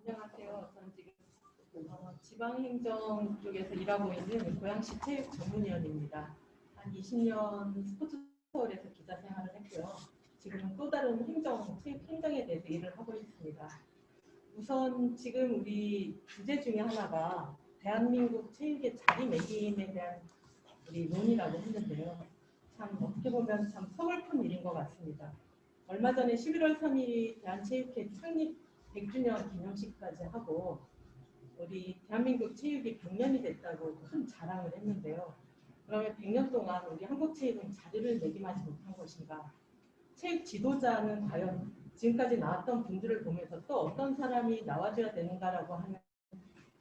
안녕하세요. 저는 지금 지방행정 쪽에서 일하고 있는 고양시 체육 전문위원입니다. 한 20년 스포츠서울에서 기자 생활을 했고요. 지금은 또 다른 체육 행정에 대해서 일을 하고 있습니다. 우선 지금 우리 주제 중에 하나가 대한민국 체육의 자리매김에 대한 우리 논의라고 했는데요. 참 어떻게 보면 참 서글픈 일인 것 같습니다. 얼마 전에 11월 3일이 대한체육회 창립 100주년 기념식까지 하고 우리 대한민국 체육이 100년이 됐다고 큰 자랑을 했는데요. 그러면 100년 동안 우리 한국 체육은 자리를 매김하지 못한 것인가? 체육 지도자는 과연 지금까지 나왔던 분들을 보면서 또 어떤 사람이 나와줘야 되는가라고 하는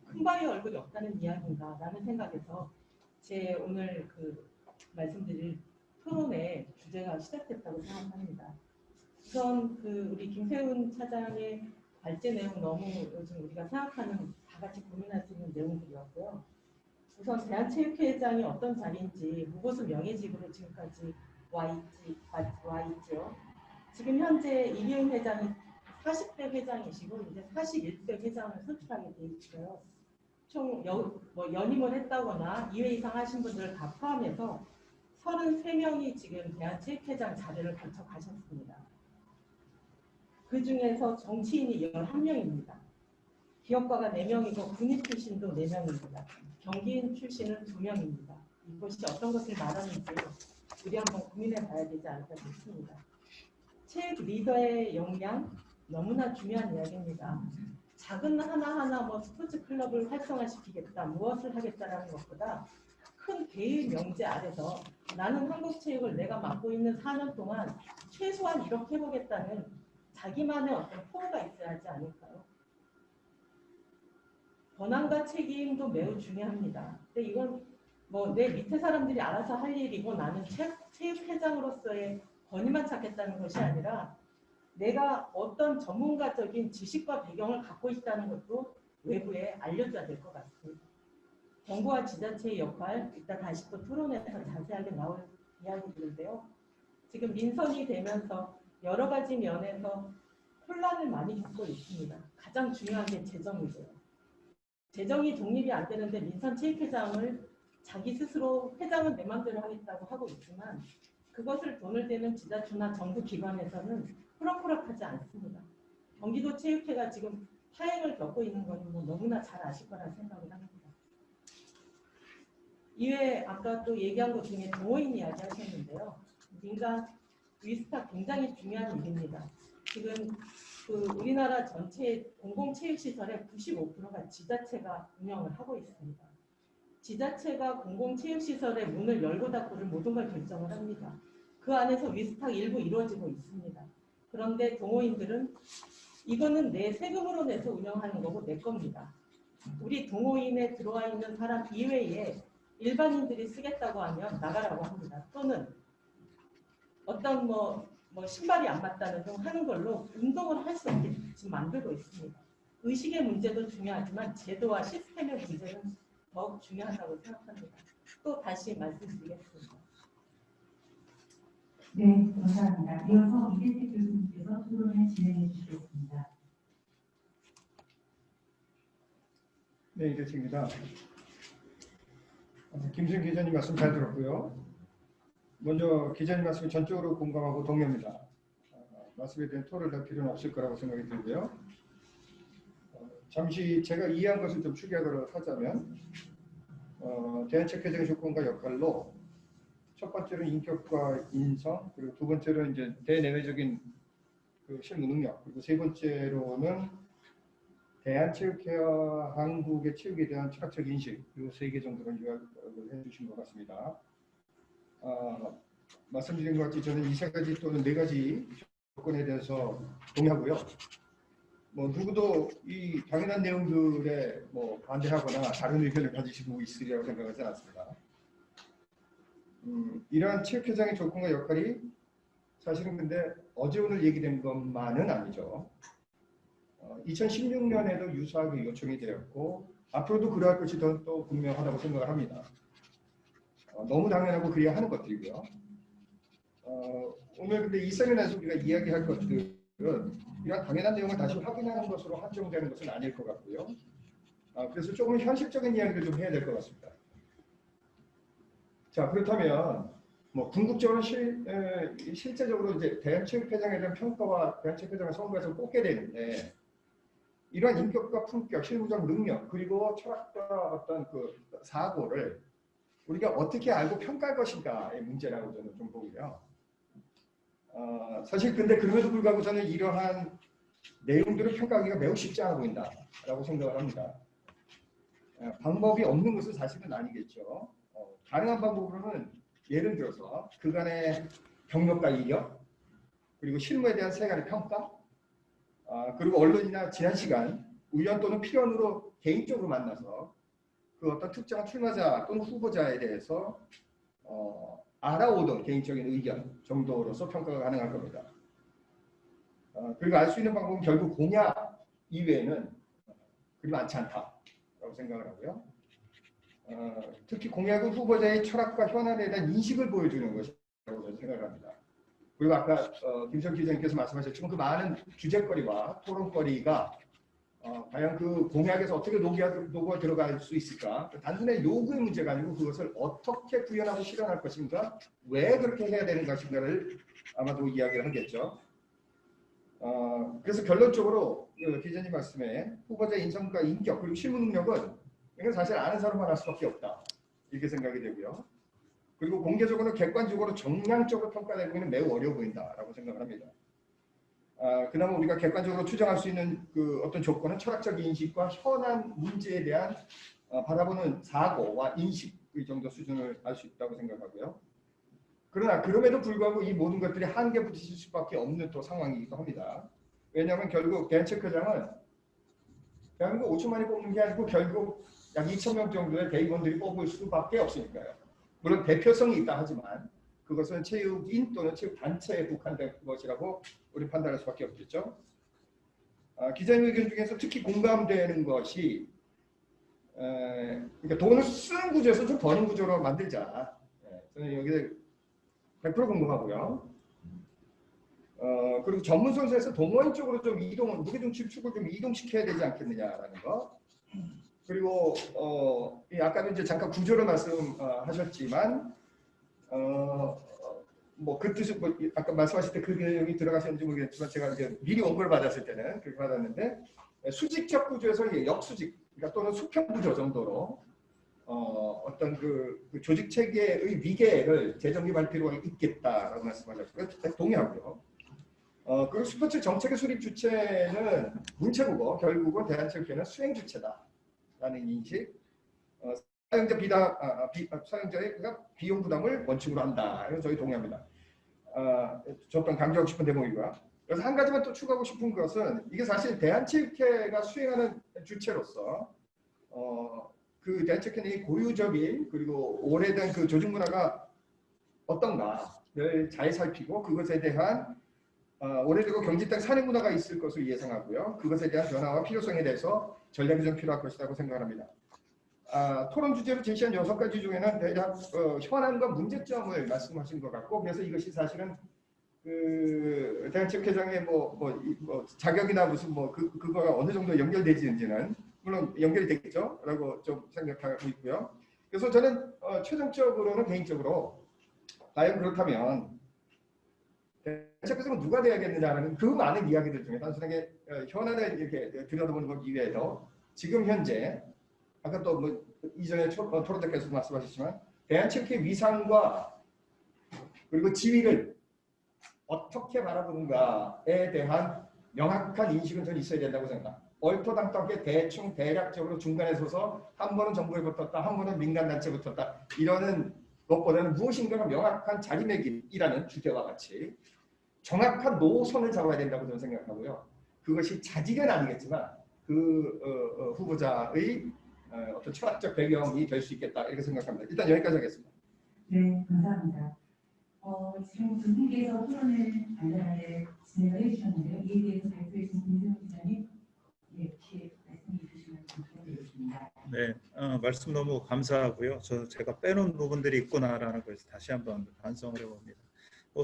큰 바위 얼굴이 없다는 이야기인가라는 생각에서 제 오늘 말씀드릴 토론의 주제가 시작됐다고 생각합니다. 우선 우리 김세훈 차장의 발제 내용 너무 요즘 우리가 생각하는 다 같이 고민할 수 있는 내용들이었고요. 우선 대한체육회장이 어떤 자리인지 무고수 명예직으로 지금까지 와 있죠. 지금 현재 이기훈 회장이 40대 회장이시고 이제 41대 회장을 선출하게 돼 있고요. 총 연임을 했다거나 2회 이상 하신 분들을 다 포함해서 33명이 지금 대한체육회장 자리를 거쳐 가셨습니다. 그 중에서 정치인이 11명입니다. 기업가가 4명이고 군인 출신도 4명입니다. 경기인 출신은 2명입니다. 이것이 어떤 것을 말하는지 우리 한번 고민해 봐야 되지 않을까 싶습니다. 체육 리더의 역량 너무나 중요한 이야기입니다. 작은 하나하나 스포츠 클럽을 활성화시키겠다, 무엇을 하겠다라는 것보다 큰 개의 명제 아래서 나는 한국 체육을 내가 맡고 있는 4년 동안 최소한 이렇게 해보겠다는 자기만의 어떤 포부가 있어야 하지 않을까요? 권한과 책임도 매우 중요합니다. 근데 이건 내 밑에 사람들이 알아서 할 일이고 나는 체육회장으로서의 권위만 찾겠다는 것이 아니라 내가 어떤 전문가적인 지식과 배경을 갖고 있다는 것도 외부에 알려줘야 될 것 같습니다. 정부와 지자체의 역할, 이따 다시 또 토론에서 자세하게 나올 이야기들인데요. 지금 민선이 되면서 여러 가지 면에서 혼란을 많이 겪고 있습니다. 가장 중요한 게 재정이고요. 재정이 독립이 안 되는데 민선체육회장을 자기 스스로 회장은 내 맘대로 하겠다고 하고 있지만 그것을 돈을 대는 지자체나 정부 기관에서는 호락호락하지 않습니다. 경기도 체육회가 지금 파행을 겪고 있는 건 너무나 잘 아실 거라 생각을 합니다. 이외에 아까 또 얘기한 것 중에 동호인 이야기 하셨는데요. 민간 위스탁 굉장히 중요한 일입니다. 지금 우리나라 전체 공공체육시설의 95%가 지자체가 운영을 하고 있습니다. 지자체가 공공체육시설의 문을 열고 닫고를 모든 걸 결정을 합니다. 그 안에서 위스탁 일부 이루어지고 있습니다. 그런데 동호인들은 이거는 내 세금으로 내서 운영하는 거고 내 겁니다. 우리 동호인에 들어와 있는 사람 이외에 일반인들이 쓰겠다고 하면 나가라고 합니다. 또는 어떤 신발이 안 맞다는 등 하는 걸로 운동을 할 수 없게 지금 만들고 있습니다. 의식의 문제도 중요하지만 제도와 시스템의 문제는 더욱 중요하다고 생각합니다. 또 다시 말씀드리겠습니다. 네, 감사합니다. 이어서 이재택 교수님께서 토론을 진행해 주시겠습니다. 네, 이재택입니다. 김수영 기자님 말씀 잘 들었고요. 먼저 기자님 말씀에 전적으로 공감하고 동의합니다. 말씀에 대한 토론을 할 필요는 없을 거라고 생각이 들고요. 잠시 제가 이해한 것을 좀 추가하도록 하자면 대한체육회장의 조건과 역할로 첫 번째로는 인격과 인성, 그리고 두 번째로는 이제 대내외적인 실무 능력, 그리고 세 번째로는 대한체육회와 한국의 체육에 대한 철학적 인식, 그리고 세 개 정도를 요약을 해주신 것 같습니다. 말씀드린 것 같이 저는 이 세 가지 또는 네 가지 조건에 대해서 동의하고요. 누구도 이 당연한 내용들에 반대하거나 다른 의견을 가지시고 있으리라고 생각하지 않습니다. 이러한 체육회장의 조건과 역할이 사실은 근데 어제 오늘 얘기된 것만은 아니죠. 2016년에도 유사하게 요청이 되었고 앞으로도 그러할 것이 또 분명하다고 생각을 합니다. 너무 당연하고 그래야 하는 것들이고요. 오늘 근데 이 세미나에서 우리가 이야기할 것들은 이런 당연한 내용을 다시 확인하는 것으로 한정되는 것은 아닐 것 같고요. 그래서 조금 현실적인 이야기를 좀 해야 될 것 같습니다. 자, 그렇다면 뭐 궁극적으로 실제적으로 이제 대한체육회장에 대한 평가와 대한체육회장을 선거에서 뽑게 되는데, 이러한 인격과 품격, 실무적 능력, 그리고 철학과 어떤 그 사고를 우리가 어떻게 알고 평가할 것인가의 문제라고 저는 좀 보고요. 사실 근데 그럼에도 불구하고 저는 이러한 내용들을 평가하기가 매우 쉽지 않아 보인다라고 생각을 합니다. 방법이 없는 것은 사실은 아니겠죠. 가능한 방법으로는 예를 들어서 그간의 경력과 이력, 그리고 실무에 대한 세간의 평가, 그리고 언론이나 지난 시간 우연 또는 필연으로 개인적으로 만나서 그 어떤 특정한 출마자 또는 후보자에 대해서 알아오던 개인적인 의견 정도로서 평가가 가능할 겁니다. 그리고 알 수 있는 방법은 결국 공약 이외에는 그리 많지 않다라고 생각을 하고요. 특히 공약은 후보자의 철학과 현안에 대한 인식을 보여주는 것이라고 저는 생각합니다. 그리고 아까 김성 기자님께서 말씀하셨지만 그 많은 주제거리와 토론거리가 과연 그 공약에서 어떻게 녹아 들어갈 수 있을까? 단순히 요구의 문제가 아니고 그것을 어떻게 구현하고 실현할 것인가? 왜 그렇게 해야 되는 것인가를 아마도 이야기를 하겠죠. 그래서 결론적으로 기자님 말씀에 후보자 인성과 인격 그리고 실무 능력은 이건 사실 아는 사람만 할 수밖에 없다. 이렇게 생각이 되고요. 그리고 공개적으로 객관적으로 정량적으로 평가되기는 매우 어려워 보인다라고 생각을 합니다. 그나마 우리가 객관적으로 추정할 수 있는 그 어떤 조건은 철학적 인식과 현안 문제에 대한 바라보는 사고와 인식 이 정도 수준을 알 수 있다고 생각하고요. 그러나 그럼에도 불구하고 이 모든 것들이 한계 부딪힐 수밖에 없는 또 상황이기도 합니다. 왜냐하면 결국 대한체육회장은 대한민국 5천만이 뽑는 게 아니고 결국 약 2,000명 정도의 대의원들이 뽑을 수밖에 없으니까요. 물론 대표성이 있다 하지만 그것은 체육인 또는 체육단체에 국한된 것이라고 우리 판단할 수밖에 없겠죠. 기자님 의견 중에서 특히 공감되는 것이 그러니까 돈을 쓰는 구조에서 좀 버는 구조로 만들자. 저는 여기에 100% 공감하고요. 그리고 전문 선수에서 동호인 쪽으로 좀 무게중 축을 좀 이동시켜야 되지 않겠느냐라는 거. 그리고 아까도 이제 잠깐 구조를 말씀하셨지만 뭐 그 뜻은 뭐 아까 말씀하실 때 그 내용이 들어가셨는지 모르겠지만 제가 이제 미리 원고를 받았을 때는 그렇게 받았는데 수직적 구조에서 역수직 그러니까 또는 수평 구조 정도로 어떤 그 조직 체계의 위계를 재정립할 필요가 있겠다라고 말씀하셨고요. 동의하고요. 그리고 스포츠 정책의 수립 주체는 문체부고 결국은 대한체육회는 수행 주체다라는 인식. 사용자의 비용 부담을 원칙으로 한다. 이건 저희 동의합니다. 저 또한 강조하고 싶은 대목이고요. 그래서 한 가지만 또 추가하고 싶은 것은 이게 사실 대한체육회가 수행하는 주체로서 그 대한체육회의 고유적인 그리고 오래된 그 조직 문화가 어떤가를 잘 살피고 그것에 대한 오래되고 경직된 산업 문화가 있을 것으로 예상하고요. 그것에 대한 변화와 필요성에 대해서 전략이 좀 필요할 것이라고 생각합니다. 토론 주제로 제시한 6가지 중에는 대략 현안과 문제점을 말씀하신 것 같고 그래서 이것이 사실은 그 대한체육회장의 뭐 자격이나 무슨 그거가 어느 정도 연결되지는지는 물론 연결이 되겠죠?라고 좀 생각하고 있고요. 그래서 저는 최종적으로는 개인적으로 과연 그렇다면 대한체육회장은 누가 돼야겠느냐라는 그 많은 이야기들 중에 단순하게 현안을 이렇게 들여다보는 것 이외에도 지금 현재 아까 또 뭐 이전에 토론 때 계속 말씀하셨지만 대한체육회 위상과 그리고 지위를 어떻게 바라보는가에 대한 명확한 인식은 전 있어야 된다고 생각합니다. 얼토당토하게 대충 대략적으로 중간에 서서 한 번은 정부에 붙었다, 한 번은 민간단체에 붙었다 이러는 것보다는 무엇인가가 명확한 자리매김이라는 주제와 같이 정확한 노선을 잡아야 된다고 저는 생각하고요. 그것이 자질은 아니겠지만 그 후보자의 어떤 철학적 배경이 될 수 있겠다 이렇게 생각합니다. 일단 여기까지 하겠습니다. 네, 감사합니다. 지금 두 분께서 토론을 간단하게 진행을 해주셨는데요. 이에 대해서 발표해 주신 김세훈 기자님, 혹시 말씀해 주시면 감사드리겠습니다. 네, 말씀 너무 감사하고요. 제가 빼놓은 부분들이 있구나라는 것을 다시 한번 반성을 해봅니다.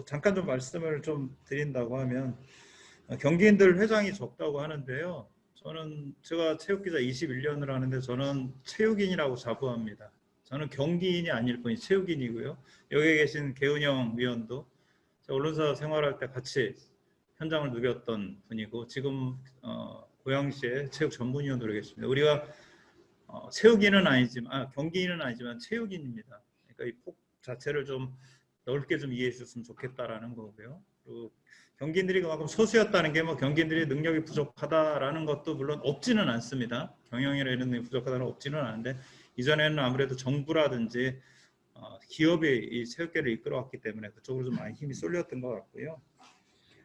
잠깐 좀 말씀을 좀 드린다고 하면 경기인들 회장이 적다고 하는데요. 제가 체육기자 21년을 하는데 저는 체육인이라고 자부합니다. 저는 경기인이 아닐 뿐이 체육인이고요. 여기 계신 개은영 위원도 제가 언론사 생활할 때 같이 현장을 누볐던 분이고 지금 고양시에 체육 전문위원으로 계십니다. 우리가 체육인은 아니지만 경기인은 아니지만 체육인입니다. 그러니까 이 폭 자체를 좀 넓게 좀 이해해 주셨으면 좋겠다라는 거고요. 그리고 경기인들이 그만큼 소수였다는 게 뭐 경기인들이 능력이 부족하다라는 것도 물론 없지는 않습니다. 경영이나 이런 능력이 부족하다는 없지는 않은데 이전에는 아무래도 정부라든지 기업이 이 체육계를 이끌어왔기 때문에 그쪽으로 좀 많이 힘이 쏠렸던 것 같고요.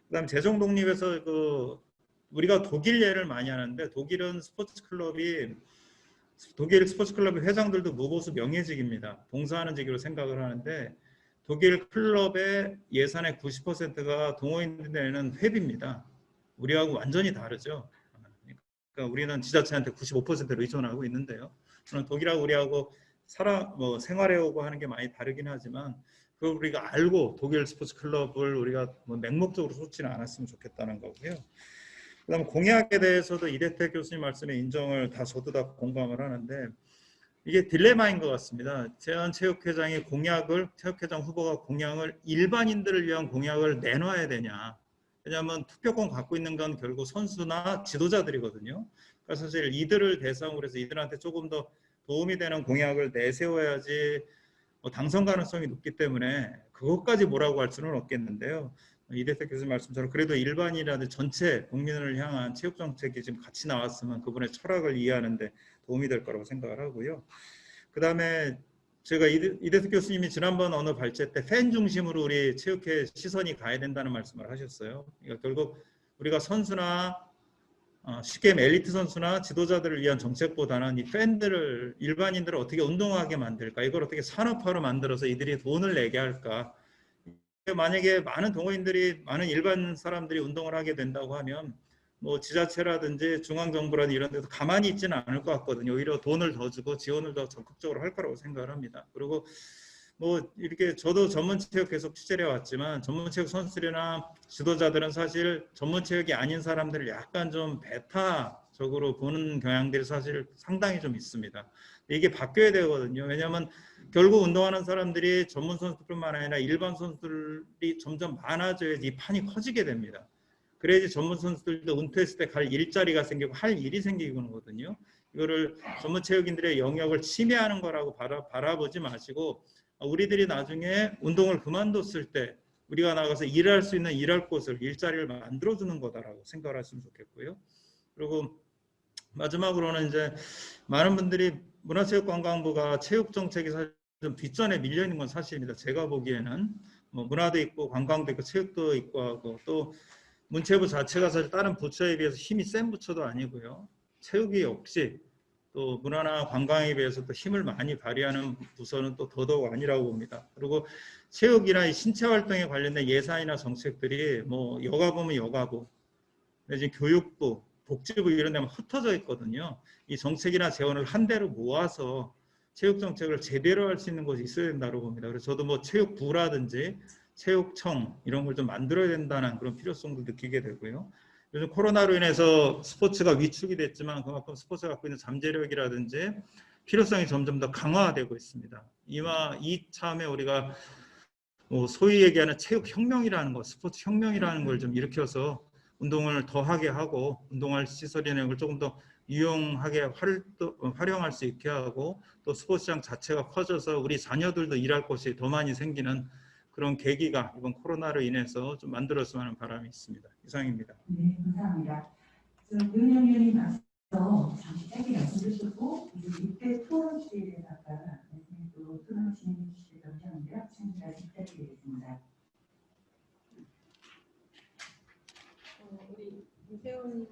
그다음 재정 독립에서 우리가 독일 예를 많이 하는데 독일 스포츠 클럽의 회장들도 무보수 명예직입니다. 봉사하는 직으로 생각을 하는데 독일 클럽의 예산의 90%가 동호인들 내는 회비입니다. 우리하고 완전히 다르죠. 그러니까 우리는 지자체한테 95%를 의존하고 있는데요. 저는 독일하고 우리하고 생활해오고 하는 게 많이 다르긴 하지만 그걸 우리가 알고 독일 스포츠 클럽을 우리가 맹목적으로 쏟지는 않았으면 좋겠다는 거고요. 그다음 공약에 대해서도 이대택 교수님 말씀에 인정을 저도 다 공감을 하는데 이게 딜레마인 것 같습니다. 제한체육회장이 체육회장 후보가 공약을 일반인들을 위한 공약을 내놔야 되냐. 왜냐하면 투표권 갖고 있는 건 결국 선수나 지도자들이거든요. 그러니까 사실 이들을 대상으로 해서 이들한테 조금 더 도움이 되는 공약을 내세워야지 당선 가능성이 높기 때문에 그것까지 뭐라고 할 수는 없겠는데요. 이대택 교수님 말씀처럼 그래도 일반인이라든지 전체 국민을 향한 체육정책이 지금 같이 나왔으면 그분의 철학을 이해하는 데 도움이 될 거라고 생각을 하고요. 그 다음에 제가 이대택 교수님이 지난번 어느 발제 때 팬 중심으로 우리 체육회 시선이 가야 된다는 말씀을 하셨어요. 그러니까 결국 우리가 선수나 쉽게 엘리트 선수나 지도자들을 위한 정책보다는 이 팬들을 일반인들을 어떻게 운동하게 만들까 이걸 어떻게 산업화로 만들어서 이들이 돈을 내게 할까 만약에 많은 동호인들이 많은 일반 사람들이 운동을 하게 된다고 하면 뭐 지자체라든지 중앙정부라든지 이런 데서 가만히 있지는 않을 것 같거든요. 오히려 돈을 더 주고 지원을 더 적극적으로 할 거라고 생각을 합니다. 그리고 뭐 이렇게 저도 전문체육 계속 취재를 해왔지만 전문체육 선수들이나 지도자들은 사실 전문체육이 아닌 사람들을 약간 좀 배타적으로 보는 경향들이 사실 상당히 좀 있습니다. 이게 바뀌어야 되거든요. 왜냐하면 결국 운동하는 사람들이 전문 선수들뿐만 아니라 일반 선수들이 점점 많아져야지 이 판이 커지게 됩니다. 그래야지 전문 선수들도 은퇴했을 때 갈 일자리가 생기고 할 일이 생기거든요. 이거를 전문체육인들의 영역을 침해하는 거라고 바라보지 마시고 우리들이 나중에 운동을 그만뒀을 때 우리가 나가서 일할 수 있는 일할 곳을 일자리를 만들어주는 거다라고 생각을 하시면 좋겠고요. 그리고 마지막으로는 이제 많은 분들이 문화체육관광부가 체육 정책이 사실 좀 뒷전에 밀려 있는 건 사실입니다. 제가 보기에는 뭐 문화도 있고 관광도 있고 체육도 있고 하고 또 문체부 자체가 사실 다른 부처에 비해서 힘이 센 부처도 아니고요. 체육이 역시 또 문화나 관광에 비해서 또 힘을 많이 발휘하는 부서는 또 더더욱 아니라고 봅니다. 그리고 체육이나 이 신체 활동에 관련된 예산이나 정책들이 뭐 여가부면 여가부, 내지 교육부, 복지부 이런 데만 흩어져 있거든요. 이 정책이나 재원을 한 대로 모아서 체육 정책을 제대로 할 수 있는 곳이 있어야 된다고 봅니다. 그래서 저도 뭐 체육부라든지 체육청 이런 걸 좀 만들어야 된다는 그런 필요성도 느끼게 되고요. 요즘 코로나로 인해서 스포츠가 위축이 됐지만 그만큼 스포츠가 갖고 있는 잠재력이라든지 필요성이 점점 더 강화되고 있습니다. 이참에 우리가 뭐 소위 얘기하는 체육혁명이라는 것, 스포츠 혁명이라는 걸 좀 일으켜서 운동을 더 하게 하고 운동할 시설이나 걸 조금 더 유용하게 활용할 수 있게 하고 또 스포츠장 자체가 커져서 우리 자녀들도 일할 곳이 더 많이 생기는 그런 계기가 이번 코로나로 인해서 좀 만들었으면 하는 바람이 있습니다. 이상입니다. 네, 감사합니다. 윤영 의원님 앞서 잠시 짧게 말씀드렸고 이때 토론 주제에 대해서 아까 말씀도 토론 진행해 주시기로 하셨는데요. 지금 다시 부탁드리겠습니다. 우리 이세훈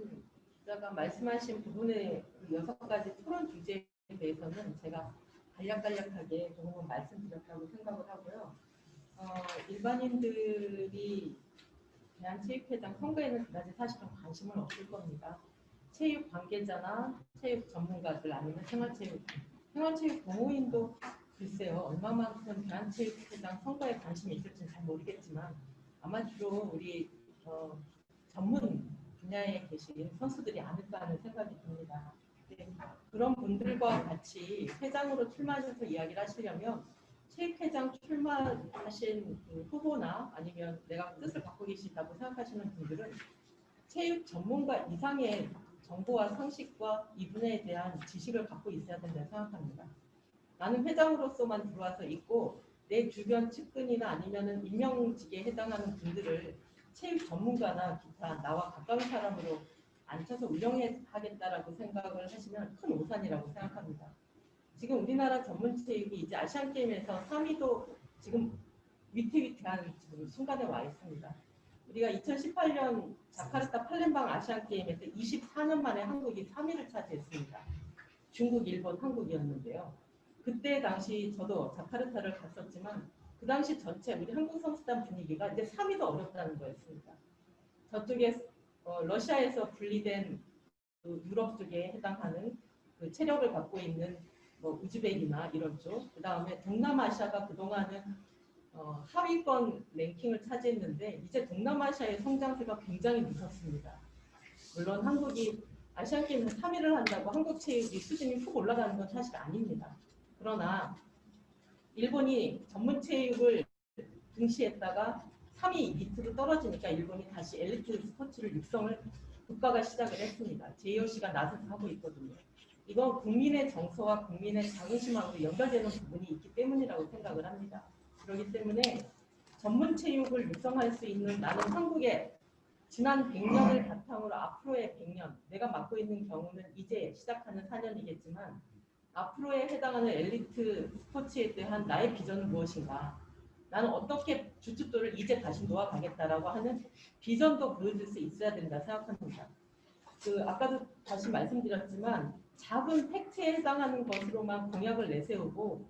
기자가 말씀하신 부분의 6가지 토론 주제에 대해서는 제가 간략하게 조금은 말씀드렸다고 생각을 하고요. 일반인들이 대한체육회장 선거에는 그다지 사실은 관심은 없을 겁니다. 체육 관계자나 체육 전문가들 아니면 생활체육 동호인도 글쎄요 얼마만큼 대한체육회장 선거에 관심이 있을지는 잘 모르겠지만 아마 주로 우리 전문 분야에 계신 선수들이 아닐까 하는 생각이 듭니다. 네, 그런 분들과 같이 회장으로 출마하셔서 이야기를 하시려면 체육회장 출마하신 그 후보나 아니면 내가 뜻을 갖고 계시다고 생각하시는 분들은 체육 전문가 이상의 정보와 상식과 이 분야에 대한 지식을 갖고 있어야 된다고 생각합니다. 나는 회장으로서만 들어와서 있고 내 주변 측근이나 아니면은 임명직에 해당하는 분들을 체육 전문가나 기타 나와 가까운 사람으로 앉혀서 운영하겠다라고 생각을 하시면 큰 오산이라고 생각합니다. 지금 우리나라 전문 체육이 이제 아시안 게임에서 3위도 지금 위태위태한 지금 순간에 와 있습니다. 우리가 2018년 자카르타 팔렘방 아시안 게임에서 24년 만에 한국이 3위를 차지했습니다. 중국, 일본, 한국이었는데요. 그때 당시 저도 자카르타를 갔었지만 그 당시 전체 우리 한국 선수단 분위기가 이제 3위도 어렵다는 거였습니다. 저쪽에 러시아에서 분리된 그 유럽 쪽에 해당하는 그 체력을 갖고 있는 뭐 우즈벡이나 이런 쪽, 그 다음에 동남아시아가 그동안은 하위권 랭킹을 차지했는데 이제 동남아시아의 성장세가 굉장히 무섭습니다. 물론 한국이 아시안게임에서 3위를 한다고 한국 체육이 수준이 훅 올라가는 건 사실 아닙니다. 그러나 일본이 전문 체육을 등시했다가 3위 밑으로 떨어지니까 일본이 다시 엘리트 스포츠를 육성을 국가가 시작을 했습니다. JOC가 나서서 하고 있거든요. 이건 국민의 정서와 국민의 자긍심하고 연결되는 부분이 있기 때문이라고 생각을 합니다. 그렇기 때문에 전문 체육을 육성할 수 있는 나는 한국의 지난 100년을 바탕으로 앞으로의 100년, 내가 맡고 있는 경우는 이제 시작하는 4년이겠지만 앞으로에 해당하는 엘리트 스포츠에 대한 나의 비전은 무엇인가? 나는 어떻게 주춧돌을 이제 다시 놓아가겠다라고 하는 비전도 보여줄 수 있어야 된다 생각합니다. 아까도 다시 말씀드렸지만 작은 팩트에 해당하는 것으로만 공약을 내세우고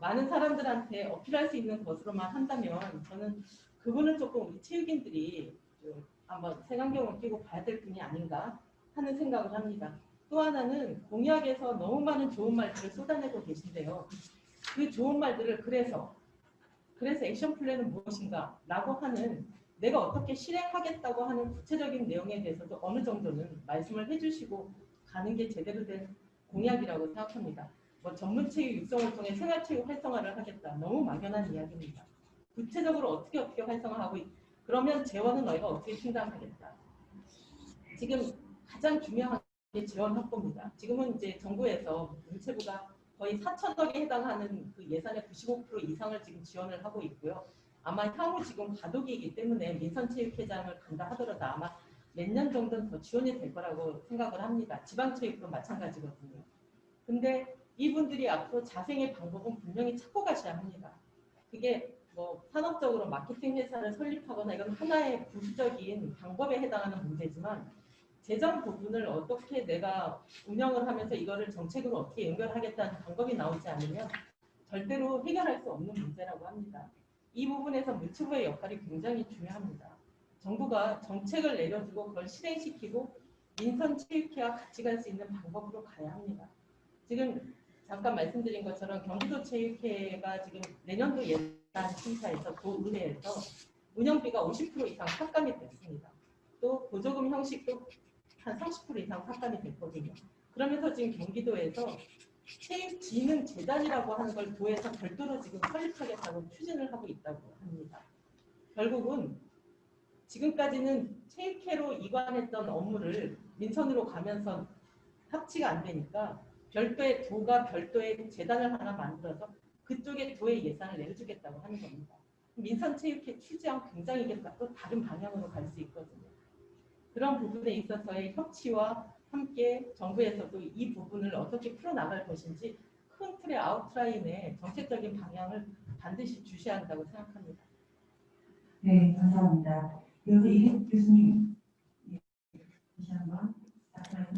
많은 사람들한테 어필할 수 있는 것으로만 한다면 저는 그분은 조금 우리 체육인들이 좀 한번 색안경을 끼고 봐야 될 분이 아닌가 하는 생각을 합니다. 또 하나는 공약에서 너무 많은 좋은 말들을 쏟아내고 계신데요. 그 좋은 말들을 그래서 액션 플랜은 무엇인가 라고 하는 내가 어떻게 실행하겠다고 하는 구체적인 내용에 대해서도 어느 정도는 말씀을 해주시고 가는 게 제대로 된 공약이라고 생각합니다. 뭐 전문체육 육성을 통해 생활체육 활성화를 하겠다. 너무 막연한 이야기입니다. 구체적으로 어떻게 활성화하고 그러면 재원은 너희가 어떻게 충당하겠다. 지금 가장 중요한 게 재원 확보입니다. 지금은 이제 정부에서 문체부가 거의 4천억에 해당하는 그 예산의 95% 이상을 지금 지원을 하고 있고요. 아마 향후 지금 과도기이기 때문에 민선체육회장을 간다 하더라도 아마 몇 년 정도는 더 지원이 될 거라고 생각을 합니다. 지방체육도 마찬가지거든요. 근데 이분들이 앞으로 자생의 방법은 분명히 찾고 가셔야 합니다. 그게 뭐 산업적으로 마케팅 회사를 설립하거나 이건 하나의 부수적인 방법에 해당하는 문제지만 재정 부분을 어떻게 내가 운영을 하면서 이거를 정책으로 어떻게 연결하겠다는 방법이 나오지 않으면 절대로 해결할 수 없는 문제라고 합니다. 이 부분에서 문체부의 역할이 굉장히 중요합니다. 정부가 정책을 내려주고 그걸 실행시키고 민선체육회와 같이 갈 수 있는 방법으로 가야 합니다. 지금 잠깐 말씀드린 것처럼 경기도체육회가 지금 내년도 예산 심사에서 도의회에서 운영비가 50% 이상 삭감이 됐습니다. 또 보조금 형식도 한 30% 이상 삭감이 됐거든요. 그러면서 지금 경기도에서 체육진흥재단이라고 하는 걸 도에서 별도로 지금 설립하겠다고 추진을 하고 있다고 합니다. 결국은 지금까지는 체육회로 이관했던 업무를 민선으로 가면서 합치가 안 되니까 별도의 도가 별도의 재단을 하나 만들어서 그쪽에 도의 예산을 내주겠다고 하는 겁니다. 민선체육회 취지와 굉장히 이게 또 다른 방향으로 갈 수 있거든요. 그런 부분에 있어서의 협치와 함께 정부에서도 이 부분을 어떻게 풀어나갈 것인지 큰 틀의 아웃라인의 정책적인 방향을 반드시 주셔야 한다고 생각합니다. 네, 감사합니다. 이어서 이혜국 교수님, 다시 한번 말씀해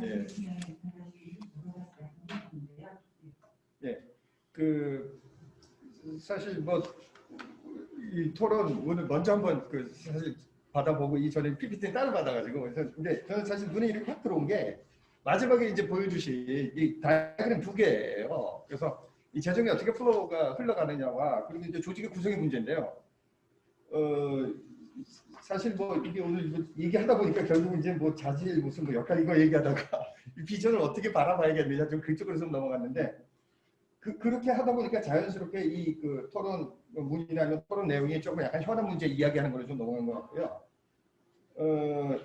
네. 주셨는데요. 사실 뭐 이 토론 오늘 먼저 한번 사실 받아보고 이전에 PPT 따로 받아가지고 근데 저는 사실 눈에 이렇게 확 들어온 게 마지막에 이제 보여주신 이 다이어그램 2개예요. 그래서 이 재정이 어떻게 플로우가 흘러가느냐와 그리고 이제 조직의 구성의 문제인데요. 사실 뭐 이게 오늘 이거 얘기하다 보니까 결국 이제 뭐 자질 무슨 뭐 역할 이거 얘기하다가 이 비전을 어떻게 바라봐야겠느냐 좀 그쪽으로 좀 넘어갔는데 그렇게 하다 보니까 자연스럽게 이 그 토론 문이나 아니면 토론 내용이 조금 약간 현안 문제 이야기하는 걸로 좀 넘어간 것 같고요.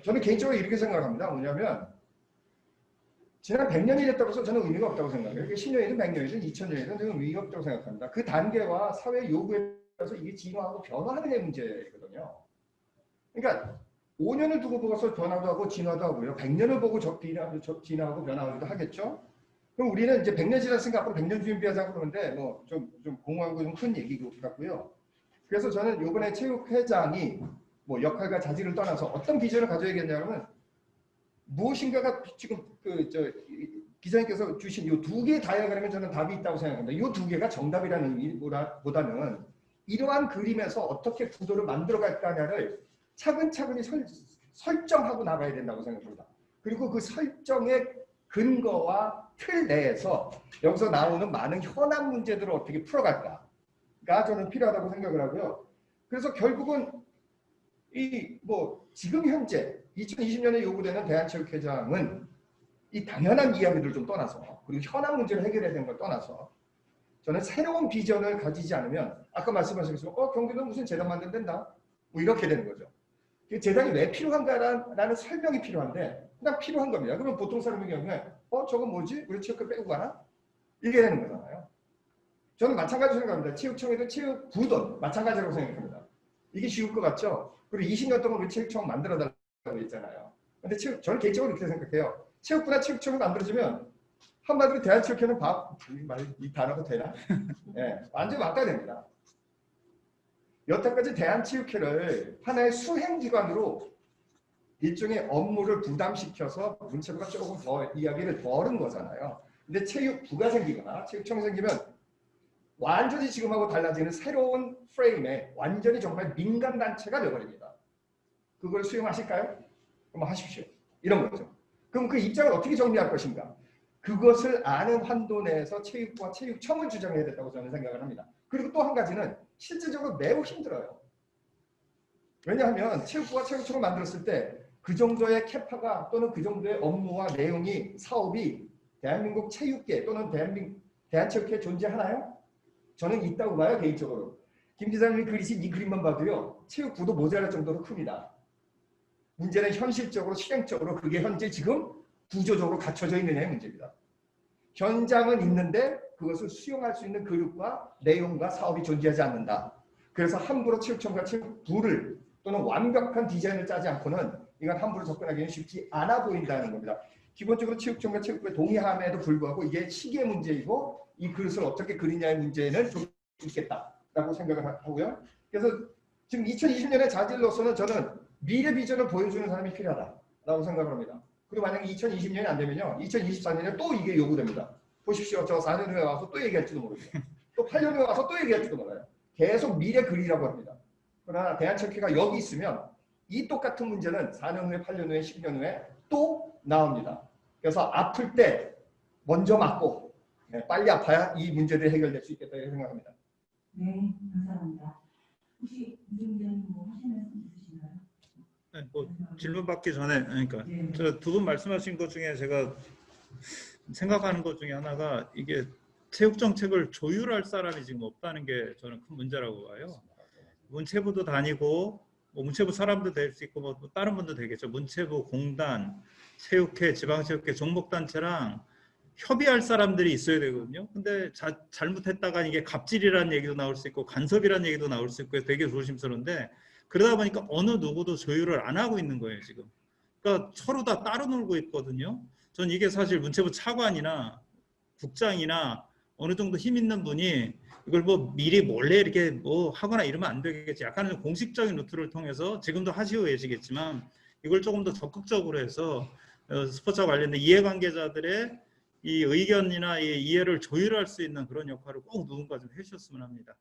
저는 개인적으로 이렇게 생각합니다. 뭐냐면 지난 100년이 됐다고 해서 저는 의미가 없다고 생각해요. 이게 10년이든 100년이든 2000년이든 저는 의미가 없다고 생각합니다. 그 단계와 사회 요구에 따라서 이게 진화하고 변화하는 게 문제거든요. 그러니까 5년을 두고 보고서 변화도 하고 진화도 하고요. 100년을 보고 진화하고 변화하기도 하겠죠. 그럼 우리는 이제 100년 지났으니까 앞으로 100년 준비하자고 그러는데 뭐 좀 공허하고 좀 큰 얘기 같고요. 그래서 저는 이번에 체육회장이 뭐 역할과 자질을 떠나서 어떤 비전을 가져야겠냐면 무엇인가가 지금 기자님께서 주신 이 두 개의 다이어그램에 저는 답이 있다고 생각합니다. 이 두 개가 정답이라는 의미보다는 이러한 그림에서 어떻게 구도를 만들어갈 거냐를 차근차근히 설정하고 나가야 된다고 생각합니다. 그리고 그 설정의 근거와 틀 내에서 여기서 나오는 많은 현안 문제들을 어떻게 풀어갈까가 저는 필요하다고 생각을 하고요. 그래서 결국은 이 뭐 지금 현재 2020년에 요구되는 대한체육회장은 이 당연한 이야기를 좀 떠나서 그리고 현안 문제를 해결해야 되는 걸 떠나서 저는 새로운 비전을 가지지 않으면 아까 말씀하신 것처럼 경기도 무슨 재단 만든다 뭐 이렇게 되는 거죠. 재단이 왜 필요한가라는 설명이 필요한데 그냥 필요한 겁니다. 그러면 보통 사람의 경우에 저건 뭐지? 우리 체육회 빼고 가나? 이게 되는 거잖아요. 저는 마찬가지로 생각합니다. 체육청이든 체육부든 마찬가지라고 생각합니다. 이게 쉬울 것 같죠? 그리고 20년 동안 우리 체육청 만들어달라고 했잖아요. 근데 저는 개인적으로 이렇게 생각해요. 체육부나 체육청이 만들어지면 한마디로 대한체육회는 이 단어가 되나? 네, 완전히 막아야 됩니다. 여태까지 대한체육회를 하나의 수행기관으로 일종의 업무를 부담시켜서 문체부가 조금 더 이야기를 덜은 거잖아요. 근데 체육부가 생기거나 체육청이 생기면 완전히 지금하고 달라지는 새로운 프레임에 완전히 정말 민간단체가 되어버립니다. 그걸 수용하실까요? 그럼 하십시오. 이런 거죠. 그럼 그 입장을 어떻게 정리할 것인가? 그것을 아는 한도 내에서 체육부와 체육청을 주장해야 된다고 저는 생각을 합니다. 그리고 또 한 가지는 실질적으로 매우 힘들어요. 왜냐하면 체육부와 체육청을 만들었을 때 그 정도의 캐파가 또는 그 정도의 업무와 내용이 사업이 대한민국 체육계 또는 대한체육회에 존재하나요? 저는 있다고 봐요. 개인적으로. 김 기자님이 그리신 이 그림만 봐도요. 체육부도 모자랄 정도로 큽니다. 문제는 현실적으로 실행적으로 그게 현재 지금 구조적으로 갖춰져 있느냐의 문제입니다. 현장은 있는데 그것을 수용할 수 있는 그룹과 내용과 사업이 존재하지 않는다. 그래서 함부로 체육청과 체육부를 또는 완벽한 디자인을 짜지 않고는 이건 함부로 접근하기는 쉽지 않아 보인다는 겁니다. 기본적으로 체육청과 체육부에 동의함에도 불구하고 이게 시기의 문제이고 이 그릇을 어떻게 그리냐의 문제는 좀 있겠다라고 생각을 하고요. 그래서 지금 2020년의 자질로서는 저는 미래 비전을 보여주는 사람이 필요하다라고 생각을 합니다. 그리고 만약에 2020년이 안 되면요. 2024년에 또 이게 요구됩니다. 보십시오. 저 4년 후에 와서 또 얘기할지도 모릅니다. 또 8년 후에 와서 또 얘기할지도 몰라요. 계속 미래 그리라고 합니다. 그러나 대한체육회가 여기 있으면 이 똑같은 문제는 4년 후에 8년 후에 10년 후에 또 나옵니다. 그래서 아플 때 먼저 맞고 빨리 아파야 이 문제들이 해결될 수 있겠다 생각합니다. 네, 감사합니다. 혹시 이준 기자님 뭐 하시는 말씀 있으신가요? 네, 뭐 질문 받기 전에 그러니까 저 두 분 말씀하신 것 중에 제가 생각하는 것 중에 하나가 이게 체육 정책을 조율할 사람이 지금 없다는 게 저는 큰 문제라고 봐요. 문체부도 다니고 뭐 문체부 사람도 될 수 있고 뭐 다른 분도 되겠죠. 문체부, 공단, 체육회, 지방체육회, 종목단체랑 협의할 사람들이 있어야 되거든요. 근데 잘못했다가 이게 갑질이라는 얘기도 나올 수 있고 간섭이라는 얘기도 나올 수 있고 되게 조심스러운데 그러다 보니까 어느 누구도 조율을 안 하고 있는 거예요 지금. 그러니까 서로 다 따로 놀고 있거든요. 전 이게 사실 문체부 차관이나 국장이나 어느 정도 힘 있는 분이 이걸 뭐 미리 몰래 이렇게 뭐 하거나 이러면 안 되겠지. 약간은 공식적인 루트를 통해서 지금도 하시고 계시겠지만 이걸 조금 더 적극적으로 해서 스포츠와 관련된 이해관계자들의 이 의견이나 이 이해를 조율할 수 있는 그런 역할을 꼭 누군가 좀 해주셨으면 합니다.